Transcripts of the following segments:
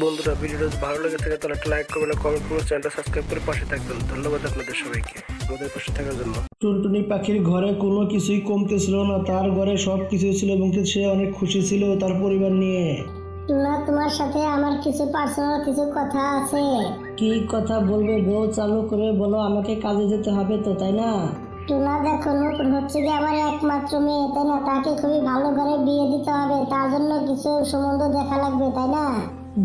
বন্ধুরা, ভিডিওটা যদি ভালো লেগে থাকে তাহলে একটা লাইক করবেন, কমেন্ট করবেন, চ্যানেলটা সাবস্ক্রাইব করে পাশে থাকবেন। ধন্যবাদ আপনাদের সবাইকে আমাদের পাশে থাকার জন্য। টুনটুনি পাখির ঘরে কোনো কিছুই কমতে ছিল না, তার ঘরে সব কিছুই ছিল এবং সে অনেক খুশি ছিল তার পরিবার নিয়ে। টুনা, তোমার সাথে আমার কিছু পার্সোনাল কিছু কথা আছে। কি কথা বলবে বউ? চালু করে বলো, আমাকে কাজে যেতে হবে তো, তাই না? টুনা দেখো, নূপুর হচ্ছে কি আমার একমাত্র মেয়ে, তাই না? তাকে খুবই ভালো ঘরে বিয়ে দিতে হবে, তার জন্য কিছু সম্বন্ধ দেখা লাগবে, তাই না?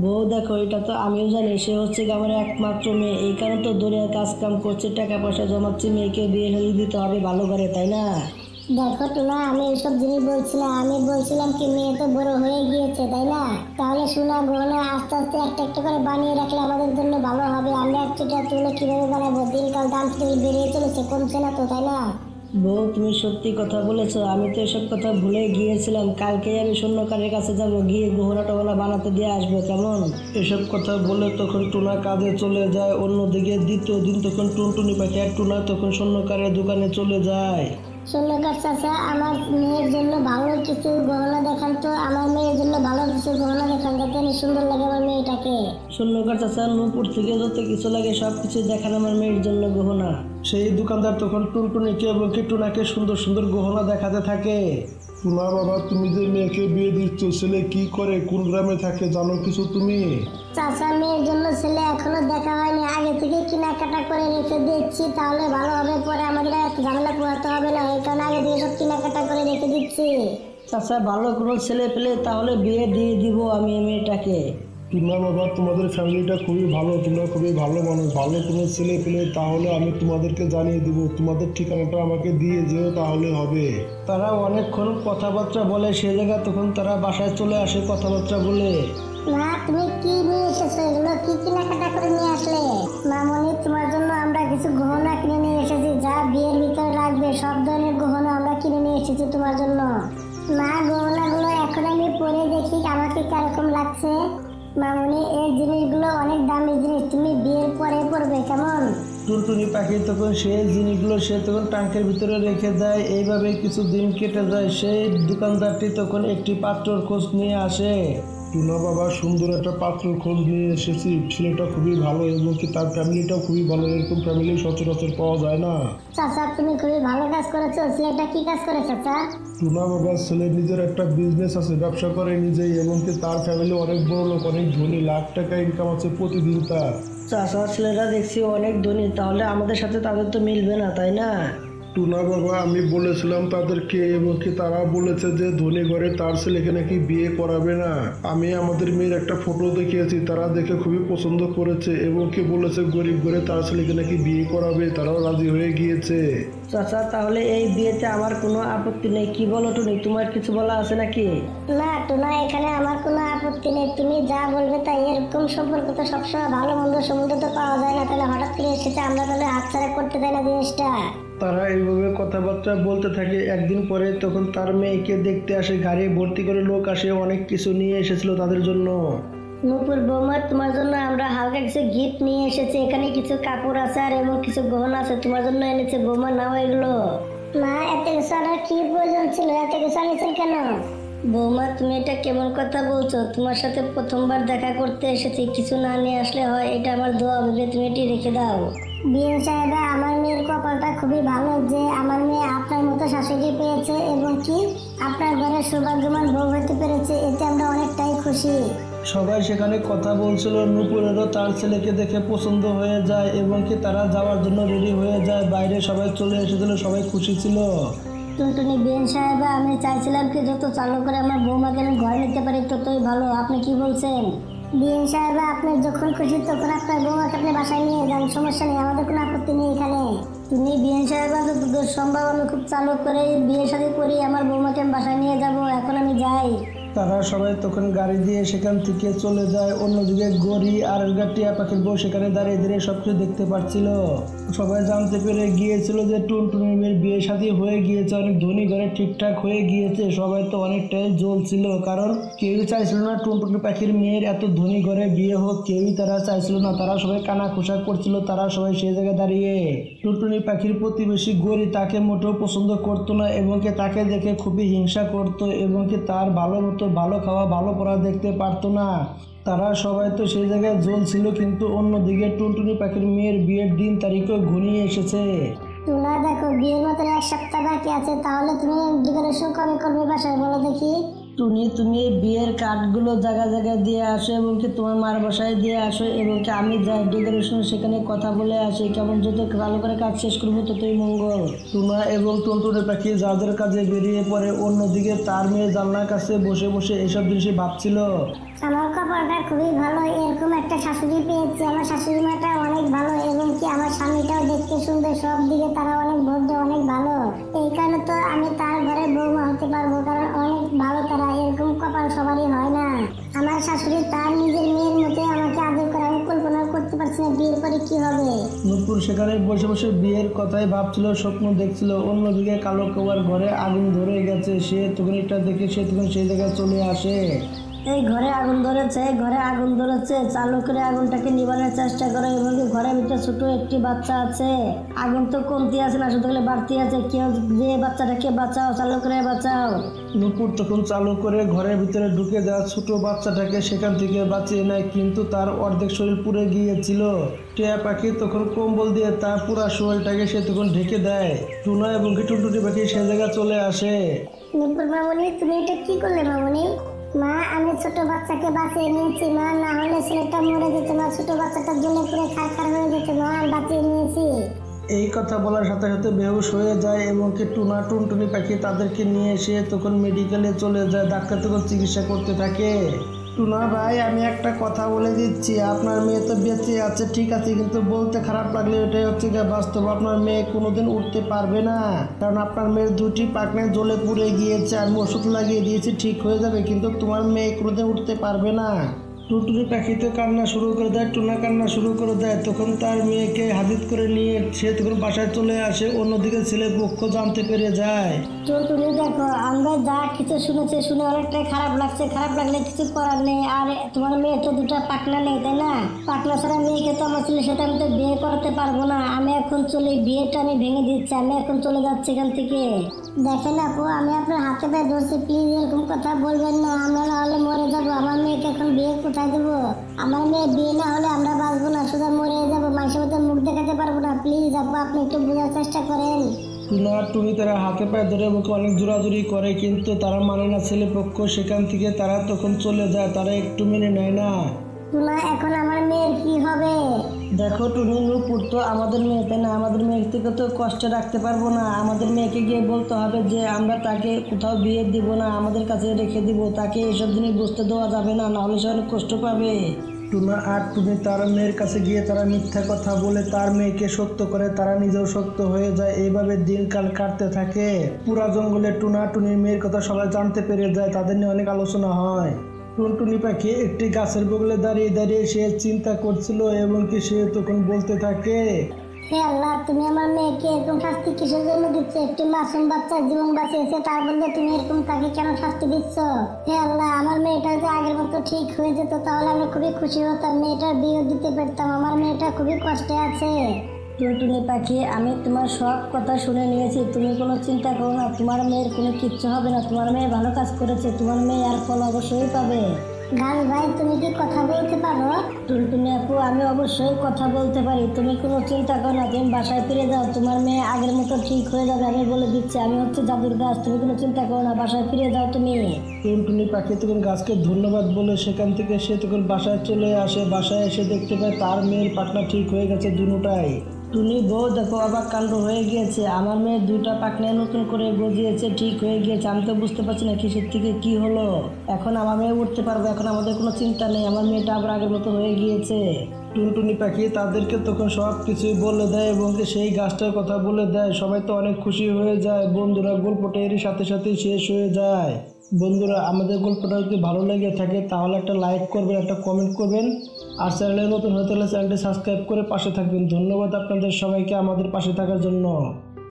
বউ দেখো, এটা তো আমিও জানি, সে হচ্ছে আমার একমাত্র মেয়ে, এই কারণে তো দরিয়া কাজ কাম করছে, টাকা পয়সা জমাচ্ছে, মেয়েকে বিয়ে হয়ে দিতে হবে ভালো ঘরে, তাই না? দেখো টুনা, আমি এইসব জিনিস বলছিলাম, আমি বলছিলাম কি মেয়ে তো বড় হয়ে গিয়েছে, তাই না? তাহলে সোনা গহনা আস্তে আস্তে একটা একটা করে বানিয়ে রাখলে আমাদের জন্য ভালো হবে। আমরা একটা তুলে কিভাবে বানাবো? দিনকাল দাম বেরিয়ে চলেছে, কমছে না তো, তাই না? বউ, তুমি সত্যি কথা বলেছো, আমি তো এসব কথা ভুলে গিয়েছিলাম। কালকে আমি স্বর্ণকারের কাছে যাব, গিয়ে গহনা টহনা বানাতে দিয়ে আসবো, কেমন? এসব কথা বলে তখন টুনা কাজে চলে যায়। অন্যদিকে দ্বিতীয় দিন তখন টুনটুনি পাখি আর টুনা তখন স্বর্ণকারের দোকানে চলে যায়। স্বর্ণকার চাচা, আমার মেয়ের জন্য ভালো কিছু গহনা দেখান তো, আমার মেয়ের জন্য ভালো কিছু গহনা দেখান, যাতে আমি সুন্দর লাগে আমার মেয়েটাকে। স্বর্ণকার চাচা, নূপুর থেকে যত কিছু লাগে সব কিছু দেখান আমার মেয়ের জন্য গহনা। সেই দোকানদার তখন টুনটুনিকে এবং টুনাকে সুন্দর সুন্দর গহনা দেখাতে থাকে। টুনা বাবা, তুমি যে মেয়েকে বিয়ে দিচ্ছ, ছেলে কি করে, কোন গ্রামে থাকে, জানো কিছু তুমি? চাচা, মেয়ের জন্য ছেলে এখনো দেখা হয়নি, আগে থেকে কেনাকাটা করে রেখে দিচ্ছি, তাহলে ভালো হবে, পরে আমাদের এত ঝামেলা পোহাতে হবে না, এই কারণে আগে থেকে সব কেনাকাটা করে রেখে দিচ্ছি। চাচা, ভালো কোনো ছেলে পেলে তাহলে বিয়ে দিয়ে দিব আমি মেয়েটাকে। টুনা বাবা, তোমাদের ফ্যামিলিটা খুবই ভালো, তোমরা খুবই ভালো মানুষ, ভালো কোনো ছেলে পেলে তাহলে আমি তোমাদেরকে জানিয়ে দিব, তোমাদের ঠিকানাটা আমাকে দিয়ে যেও, তাহলে হবে। তারা অনেকক্ষণ কথাবার্তা বলে, সে জায়গায় তখন তারা বাসায় চলে আসে কথাবার্তা বলে। মা, তুমি কি নিয়ে এসেছো? এগুলো কি কেনাকাটা করে নিয়ে আসলে? মামনি, তোমার জন্য আমরা কিছু গহনা কিনে নিয়ে এসেছি, যা বিয়ের ভিতরে লাগবে সব ধরনের গহনা আমরা কিনে নিয়ে এসেছি তোমার জন্য। মা, গহনাগুলো এখন আমি পরে দেখি আমাকে কিরকম লাগছে। মামনি, এই জিনিসগুলো অনেক দামি জিনিস, তুমি বিয়ের পরে পরবে, কেমন? টুনটুনি পাখি তখন সেই জিনিসগুলো সে তখন ট্যাঙ্কের ভিতরে রেখে দেয়। এইভাবে কিছু দিন কেটে যায়। সেই দোকানদারটি তখন একটি পাত্রর খোঁজ নিয়ে আসে। টুনা বাবা, সুন্দর একটা পাত্রর খোঁজ নিয়ে এসেছি, ছেলেটা খুবই ভালো এবং কি তার ফ্যামিলিটাও খুবই ভালো, এরকম ফ্যামিলি সচরাচর পাওয়া যায় না। চাচা, তুমি খুবই ভালো কাজ করেছো। ছেলেটা কি কাজ করে চাচা? টুনা বাবার ছেলে নিজের একটা বিজনেস আছে, ব্যবসা করে নিজেই এবং কি তার ফ্যামিলি অনেক বড় লোক, অনেক ধনী, লাখ টাকা ইনকাম আছে প্রতিদিন তার। চাচা, ছেলেরা দেখছি অনেক ধনী, তাহলে আমাদের সাথে তাদের তো মিলবে না, তাই না? টুনা বাবা, আমি বলেছিলাম তাদেরকে এবং কি তারা বলেছে যে ধনী ঘরে তার ছেলেকে নাকি বিয়ে করাবে না। আমি আমাদের মেয়ের একটা ফটো দেখিয়েছি, তারা দেখে খুবই পছন্দ করেছে এবং কি বলেছে গরিব ঘরে তার ছেলেকে নাকি বিয়ে করাবে, তারাও রাজি হয়ে গিয়েছে। চাচা, তাহলে এই বিয়েতে আমার কোনো আপত্তি নেই, কি বলো টুনি? তোমার কিছু বলা আছে নাকি? না টুনা, এখানে আমার কোনো আপত্তি নেই, তুমি যা বলবে তাই। এরকম সম্পর্ক তো সবসময় ভালো মন্দ সম্বন্ধ তো পাওয়া যায় না, তাহলে হঠাৎ করে এসেছে, আমরা তাহলে হাতছাড়া করতে চাই না জিনিসটা। তারা এইভাবে কথাবার্তা বলতে থাকে। একদিন পরে তখন তার মেয়েকে দেখতে আসে, গাড়ি ভর্তি করে লোক আসে, অনেক কিছু নিয়ে এসেছিল তাদের জন্য। নূপুর বৌমা, তোমার জন্য আমরা হালকা কিছু গিফট নিয়ে এসেছি, এখানে কিছু কাপড় আছে আর এবং কিছু গহনা আছে, তোমার জন্য এনেছে বৌমা, নাও এগুলো। মা, এত কিছু আনার কি প্রয়োজন ছিল? এত কিছু আনিয়েছেন কেন? বৌমা, তুমি এটা কেমন কথা বলছো? তোমার সাথে প্রথমবার দেখা করতে এসেছি, কিছু না নিয়ে আসলে হয়? এটা আমার দোয়া ভেবে তুমি এটি রেখে দাও। বিয়ে সাহেবা, আমার মেয়ের কপালটা খুবই ভালো যে আমার মেয়ে আপনার মতো শাশুড়ি পেয়েছে এবং কি আপনার ঘরে সৌভাগ্যবান বউ হতে পেরেছে, এতে আমরা অনেকটাই খুশি। সবাই সেখানে কথা বলছিল। নূপুরেরও তার ছেলেকে দেখে পছন্দ হয়ে যায় এবং কি তারা যাওয়ার জন্য রেডি হয়ে যায়। বাইরে সবাই চলে এসেছিল, সবাই খুশি ছিল। টুনটুনি বিয়ে সাহেবা, আমি চাইছিলাম কি যত চালু করে আমার বৌমাকে আমি ঘরে নিতে পারি ততই ভালো, আপনি কি বলছেন? বিয়ে সাহেবা, আপনি যখন খুশি তখন আপনার বৌমাকে আপনি বাসায় নিয়ে যান, সমস্যা নেই, আমাদের কোনো আপত্তি নেই এখানে। তুমি বিয়ে সাহেবা, যতদূর সম্ভব আমি খুব চালু করে বিয়ে শাদী করি, আমার বৌমাকে আমি বাসায় নিয়ে যাব, এখন আমি যাই। তারা সবাই তখন গাড়ি দিয়ে সেখান থেকে চলে যায়। অন্যদিকে গড়ি আর টিয়া পাখির বউ সেখানে দাঁড়িয়ে দাঁড়িয়ে সবকিছু দেখতে পাচ্ছিল। সবাই জানতে পেরে গিয়েছিল যে টুনটুনির মেয়ের বিয়ে শাদী হয়ে গিয়েছে, অনেক ধনী ঘরে ঠিকঠাক হয়ে গিয়েছে। সবাই তো অনেকটাই জ্বলছিল, কারণ কেউই চাইছিল না টুনটুনি পাখির মেয়ের এত ধনী ঘরে বিয়ে হোক, কেউই তারা চাইছিল না। তারা সবাই কানা খোসা করছিল, তারা সবাই সেই জায়গায় দাঁড়িয়ে। টুনটুনি পাখির প্রতিবেশী গড়ি তাকে মোটেও পছন্দ করতো না এবং তাকে দেখে খুবই হিংসা করতো এবং তার ভালো মতো মতো ভালো খাওয়া ভালো পড়া দেখতে পারতো না। তারা সবাই তো সেই জায়গায় জ্বলছিল, কিন্তু অন্যদিকে টুনটুনি পাখির মেয়ের বিয়ের দিন তারিখও ঘনিয়ে এসেছে। টুনা দেখো বিয়ের মতন 1 সপ্তাহ বাকি আছে, তাহলে তুমি ডেকোরেশন কবে করবে বাসায় বলো দেখি। টুনি, তুমি এই বিয়ের কার্ডগুলো জায়গা জায়গায় দিয়ে আসো এবং কি তোমার মার বাসায় দিয়ে আসো এবং কি আমি যাই ডেকোরেশন সেখানে কথা বলে আসি। কেমন যত ভালো করে কাজ শেষ করবো ততই মঙ্গল। টুনা এবং টুনটুনি পাখি যাদের কাজে বেরিয়ে পড়ে। অন্যদিকে তার মেয়ে জানলার কাছে বসে বসে এসব জিনিসই ভাবছিল। আমার কপালটা খুবই ভালো, এরকম একটা শাশুড়ি পেয়েছি। আমার শাশুড়ি মাটা অনেক ভালো এবং কি আমার স্বামীটাও দেখতে সুন্দর, সব দিকে তারা অনেক ভদ্র, অনেক ভালো। এই কারণে তো আমি তার ঘরে বৌমা হতে পারবো, কারণ অনেক ভালো তারা। এরকম কপাল সবারই হয় না। আমার শাশুড়ি তার নিজের মেয়ের মতো আমাকে আদর করে, আমি কল্পনা করতে পারছি না বিয়ের পরে কি হবে। নূপুর সেখানে বসে বসে বিয়ের কথাই ভাবছিল, স্বপ্ন দেখছিল। অন্যদিকে কালো কাওয়ার ঘরে আগুন ধরে গেছে। সে তখন এটা দেখে সে তখন সেই জায়গায় চলে আসে। এই ঘরে আগুন ধরেছে, ঘরে আগুন ধরেছে, চালু করে আগুনটাকে নিবানোর চেষ্টা করো এবং কি ঘরের ভিতরে ছোট একটি বাচ্চা আছে। আগুন তো কমতি আছে না, শুধু বাড়তি আছে। কেউ যে বাচ্চাটাকে বাঁচাও, চালু করে বাঁচাও। নূপুর তখন চালু করে ঘরের ভিতরে ঢুকে দেওয়া ছোট বাচ্চাটাকে সেখান থেকে বাঁচিয়ে নেয়, কিন্তু তার অর্ধেক শরীর পুড়ে গিয়েছিল। টিয়া পাখি তখন কম্বল দিয়ে তার পুরা শরীরটাকে সে তখন ঢেকে দেয়। টুনা এবং টুনটুনি পাখি সে জায়গায় চলে আসে। নূপুর মামুনি, তুমি এটা কি করলে মামুনি? মা, আমি ছোট বাচ্চাকে বাঁচিয়ে নিয়েছি মা, না হলে ছেলেটা মরে যেত মা। ছোট বাচ্চাটা জ্বলে পুড়ে ছারখার হয়ে যেত মা, বাঁচিয়ে নিয়েছি। এই কথা বলার সাথে সাথে বেহুশ হয়ে যায় এবং কি টুনা টুনটুনি পাখি তাদেরকে নিয়ে এসে তখন মেডিকেলে চলে যায়। ডাক্তার তখন চিকিৎসা করতে থাকে। টুনা ভাই, আমি একটা কথা বলে দিচ্ছি, আপনার মেয়ে তো বেঁচে আছে ঠিক আছে, কিন্তু বলতে খারাপ লাগলে এটাই হচ্ছে যে বাস্তব। আপনার মেয়ে কোনোদিন উঠতে পারবে না, কারণ আপনার মেয়ের 2টি পাখনা জ্বলে পুড়ে গিয়েছে। আমি ওষুধ লাগিয়ে দিয়েছি, ঠিক হয়ে যাবে, কিন্তু তোমার মেয়ে কোনোদিন উঠতে পারবে না। টুনটুনি পাখি তো কান্না শুরু করে দেয়, টুনা কান্না শুরু করে দেয়। তখন তার মেয়েকে হাজির করে নিয়ে সে তখন বাসায় চলে আসে। অন্যদিকে ছেলে পক্ষ জানতে পেরে যায়। টুনটুনি দেখো, আমরা যা কিছু শুনেছি শুনে অনেকটাই খারাপ লাগছে। খারাপ লাগলে কিছু করার নেই। আর তোমার মেয়ে তো 2টা পাখনা নেই, তাই না? পাখনা ছাড়া মেয়েকে তো আমার ছেলের সাথে আমি তো বিয়ে করাতে পারবো না। আমি এখন চলে, বিয়েটা আমি ভেঙে দিচ্ছি। আমি এখন চলে যাচ্ছি এখান থেকে। দেখেন আপু, আমি আপনার হাতে পায়ে ধরছি, প্লিজ এরকম কথা বলবেন না। আমরা না হলে মরে যাবো। আমার মেয়েকে এখন বিয়ে কোথায় দেবো? আমার মেয়ে বিয়ে না হলে আমরা বাঁচবো না, শুধু মরে যাবো। মানুষের মতো মুখ দেখাতে পারবো না। প্লিজ আপু, আপনি একটু বোঝার চেষ্টা করেন। টুনা আর টুনি তারা হাতে পায়ে ধরে মুখে অনেক জোরাজুরি করে, কিন্তু তারা মানে না ছেলে পক্ষ। সেখান থেকে তারা তখন চলে যায়, তারা একটু মেনে নেয় না। টুনা, এখন আমার মেয়ের কি হবে? দেখো টুনি, নূপুর তো আমাদের মেয়ে, তাই না? আমাদের মেয়ের থেকে তো কষ্টে রাখতে পারবো না। আমাদের মেয়েকে গিয়ে বলতে হবে যে আমরা তাকে কোথাও বিয়ে দিব না, আমাদের কাছে রেখে দিব। তাকে এসব জিনিস বুঝতে দেওয়া যাবে না, নাহলে সে অনেক কষ্ট পাবে। টুনা আর টুনি তার মেয়ের কাছে গিয়ে তারা মিথ্যা কথা বলে তার মেয়েকে শক্ত করে, তারা নিজেও শক্ত হয়ে যায়। এইভাবে দিনকাল কাটতে থাকে। পুরা জঙ্গলে টুনা টুনির মেয়ের কথা সবাই জানতে পেরে যায়। তাদের নিয়ে অনেক আলোচনা হয়। টুনটুনি পাখি একটি গাছের বগলে দাঁড়িয়ে দাঁড়িয়ে সে চিন্তা করছিল এবং কি সে তখন বলতে থাকে, হে আল্লাহ, তুমি আমার মেয়েকে এরকম শাস্তি কিসের জন্য দিচ্ছ? একটি মাসুম বাচ্চার জীবন বাঁচিয়েছে, তার বদলে তুমি এরকম তাকে কেন শাস্তি দিচ্ছ? হে আল্লাহ, আমার মেয়েটা যদি আগের মতো ঠিক হয়ে যেত তাহলে আমি খুবই খুশি হতাম, মেয়েটার বিয়ে দিতে পারতাম। আমার মেয়েটা খুবই কষ্টে আছে। টুনটুনি পাখি, আমি তোমার সব কথা শুনে নিয়েছি, তুমি কোনো চিন্তা করো না। তোমার মেয়ের কোনো কিচ্ছু হবে না। তোমার মেয়ে ভালো কাজ করেছে, তোমার মেয়ে আর ফল অবশ্যই পাবে। গাছ ভাই, তুমি কি কথা বলতে পারো? টুনটুনি আপু, আমি অবশ্যই কথা বলতে পারি। তুমি কোনো চিন্তা করো না, তুমি বাসায় ফিরে যাও, তোমার মেয়ে আগের মতো ঠিক হয়ে যাবে। আমি বলে দিচ্ছি, আমি হচ্ছে জাদুর গাছ। তুমি কোনো চিন্তা করো না, বাসায় ফিরে যাও তুমি। টুনটুনি পাখি তখন গাছকে ধন্যবাদ বলে সেখান থেকে সে তখন বাসায় চলে আসে। বাসায় এসে দেখতে পায় তার মেয়ের পাখনা ঠিক হয়ে গেছে দুটাই। টুনি বউ, দেখো অবাক কাণ্ড হয়ে গিয়েছে। আমার মেয়ে 2টা পাখনা নতুন করে গজিয়েছে, ঠিক হয়ে গিয়েছে। আমি তো বুঝতে পারছি না কিসের থেকে কি হলো। এখন আমার মেয়ে উঠতে পারবে, এখন আমাদের কোনো চিন্তা নেই। আমার মেয়েটা আবার আগের মতো হয়ে গিয়েছে। টুনটুনি পাখি তাদেরকে তখন সব কিছুই বলে দেয় এবং কি সেই গাছটার কথা বলে দেয়। সবাই তো অনেক খুশি হয়ে যায়। বন্ধুরা, গল্পটা এরই সাথে সাথে শেষ হয়ে যায়। বন্ধুরা, আমাদের গল্পটা যদি ভালো লেগে থাকে তাহলে একটা লাইক করবেন, একটা কমেন্ট করবেন, আর চ্যানেলে নতুন হয়ে থাকলে চ্যানেলটি সাবস্ক্রাইব করে পাশে থাকবেন। ধন্যবাদ আপনাদের সবাইকে আমাদের পাশে থাকার জন্য।